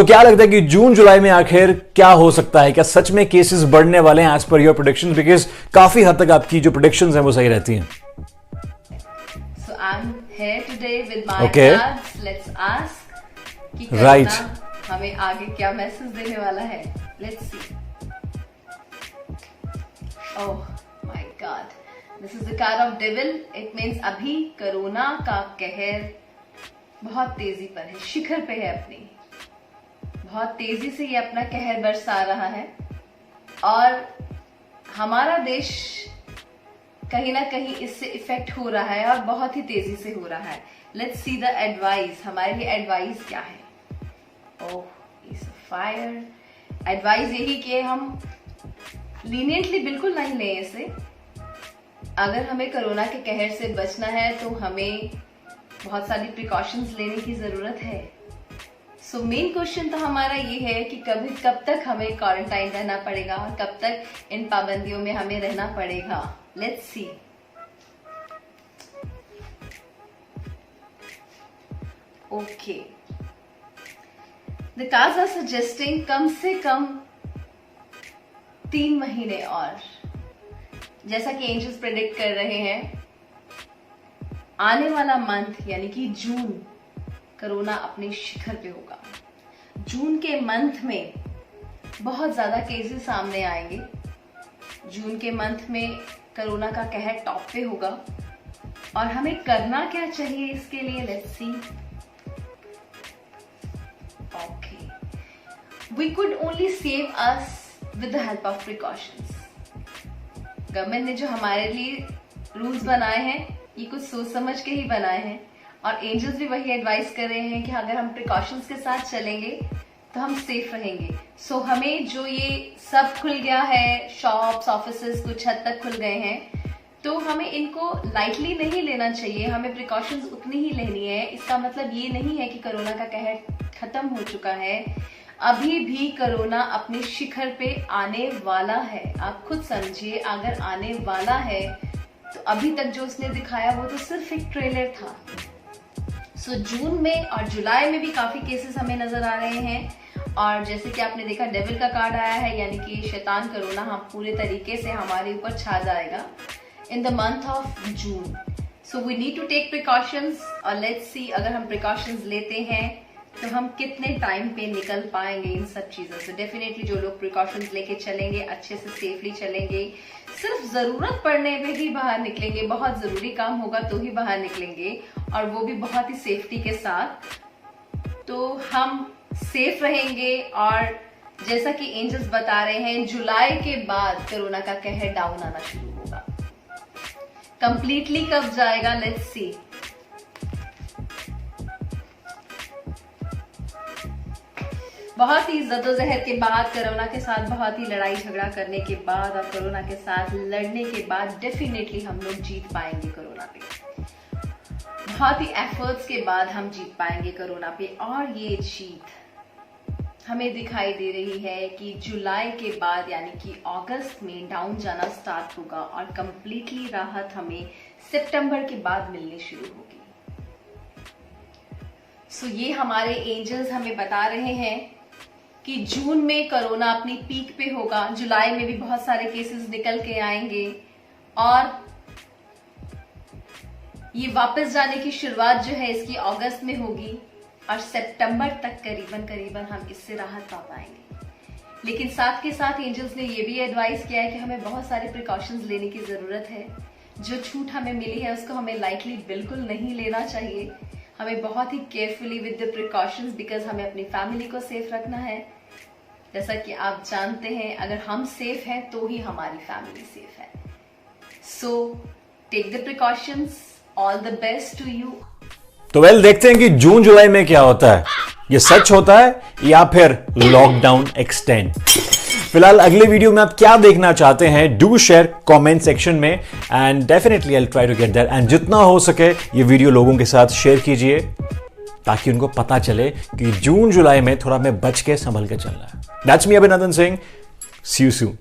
क्या लगता है कि जून जुलाई में आखिर क्या हो सकता है? क्या सच में केसेस बढ़ने वाले हैं as per your predictions? Because काफी हद तक आपकी जो प्रेडिक्शंस हैं वो सही रहती हैं. So I'm here today with my cards. Let's ask कि कोरोना हमें आगे क्या मैसेज देने वाला है. Let's see. Oh my God. This is the card of devil. It means अभी कोरोना का कहर बहुत तेजी पर है, शिखर पे है अपनी. बहुत तेजी से ये अपना कहर बरसा रहा है और हमारा देश कहीं ना कहीं इससे इफेक्ट हो रहा है और बहुत ही तेजी से हो रहा है. Let's see the advice. हमारे लिए एडवाइस क्या है? ओह, इस फायर. एडवाइस यही कि हम लीनियंटली बिल्कुल नहीं लें इसे. अगर हमें कोरोना के कहर से बचना है तो हमें बहुत सारी प्रिकॉशंस लेने की जरूरत है. सो मेन क्वेश्चन तो हमारा ये है कि कब तक हमें क्वारंटाइन रहना पड़ेगा और कब तक इन पाबंदियों में हमें रहना पड़ेगा. Let's see. Okay, the cards are suggesting कम से कम 3 महीने और. जैसा कि एंजल्स प्रेडिक्ट कर रहे हैं, आने वाला मंथ यानी कि जून, कोरोना अपने शिखर पे होगा. जून के मंथ में बहुत ज्यादा केसेस सामने आएंगे. जून के मंथ में कोरोना का कहर टॉप पे होगा और हमें करना क्या चाहिए इसके लिए? Let's see. Okay, we could only save us with the help of precautions. Government ने जो हमारे लिए रूल्स बनाए हैं ये कुछ सोच समझ के ही बनाए हैं और एंजल्स भी वही एडवाइस कर रहे हैं कि अगर हम प्रिकॉशंस के साथ चलेंगे तो हम सेफ रहेंगे. सो हमें जो ये सब खुल गया है, शॉप्स, ऑफिसेस कुछ हद तक खुल गए हैं, तो हमें इनको लाइटली नहीं लेना चाहिए. हमें प्रिकॉशंस उतनी ही लेनी है. इसका मतलब ये नहीं है कि कोरोना का कहर खत्म हो चुका है. अभी भी कोरोना अपने शिखर पे आने वाला है. आप खुद समझिए, अगर आने वाला है तो अभी तक जो उसने दिखाया वो तो सिर्फ एक ट्रेलर था. सो जून में और जुलाई में भी काफी केसेस हमें नजर आ रहे हैं और जैसे कि आपने देखा डेविल का कार्ड आया है, यानी कि शैतान कोरोना हम पूरे तरीके से हमारे ऊपर छा जाएगा in the month of June. So we need to take precautions और लेट्स सी अगर हम प्रिकॉशंस लेते हैं तो हम कितने टाइम पे निकल पाएंगे इन सब चीजों से. डेफिनेटली जो लोग प्रिकॉशंस लेके चलेंगे, अच्छे से सेफली चलेंगे, सिर्फ जरूरत पड़ने पे ही बाहर निकलेंगे, बहुत जरूरी काम होगा तो ही बाहर निकलेंगे और वो भी बहुत ही सेफ्टी के साथ, तो हम सेफ रहेंगे. और जैसा कि एंजल्स बता रहे हैं, जुलाई के बाद कोरोना का कहर डाउन आना शुरू होगा. कंप्लीटली कब जाएगा? Let's see. बहुत ही जद्दोजहद के बाद, कोरोना के साथ बहुत ही लड़ाई झगड़ा करने के बाद और कोरोना के साथ लड़ने के बाद डेफिनेटली हम लोग जीत पाएंगे कोरोना पे. बहुत ही एफर्ट्स के बाद हम जीत पाएंगे कोरोना पे और ये जीत हमें दिखाई दे रही है कि जुलाई के बाद यानी कि अगस्त में डाउन जाना स्टार्ट होगा और कंप्लीटली राहत हमें सितंबर के बाद मिलनी शुरू होगी. सो ये हमारे एंजल्स हमें बता रहे हैं कि जून में कोरोना अपनी पीक पे होगा, जुलाई में भी बहुत सारे केसेस निकल के आएंगे और ये वापस जाने की शुरुआत जो है इसकी अगस्त में होगी और सितंबर तक करीबन हम इससे राहत पा पाएंगे. लेकिन साथ के साथ एंजल्स ने ये भी एडवाइस किया है कि हमें बहुत सारे प्रिकॉशंस लेने की जरूरत है. जो छूट हमें मिली है उसको हमें लाइटली बिल्कुल नहीं लेना चाहिए. हमें बहुत ही carefully with the precautions, because हमें अपनी फैमिली को सेफ रखना है. जैसा कि आप जानते हैं, अगर हम सेफ हैं तो ही हमारी फैमिली सेफ है. So take the precautions. All the best to you. तो देखते हैं कि जून जुलाई में क्या होता है. ये सच होता है या फिर लॉकडाउन एक्सटेंड. फिलहाल अगले वीडियो में आप क्या देखना चाहते हैं, डू शेयर कमेंट सेक्शन में and definitely I try to get that. And जितना हो सके ये वीडियो लोगों के साथ शेयर कीजिए ताकि उनको पता चले कि जून जुलाई में थोड़ा हमें बच के संभल के चलना है. दैट्स मी अभिनंदन सिंह. सी यू सून.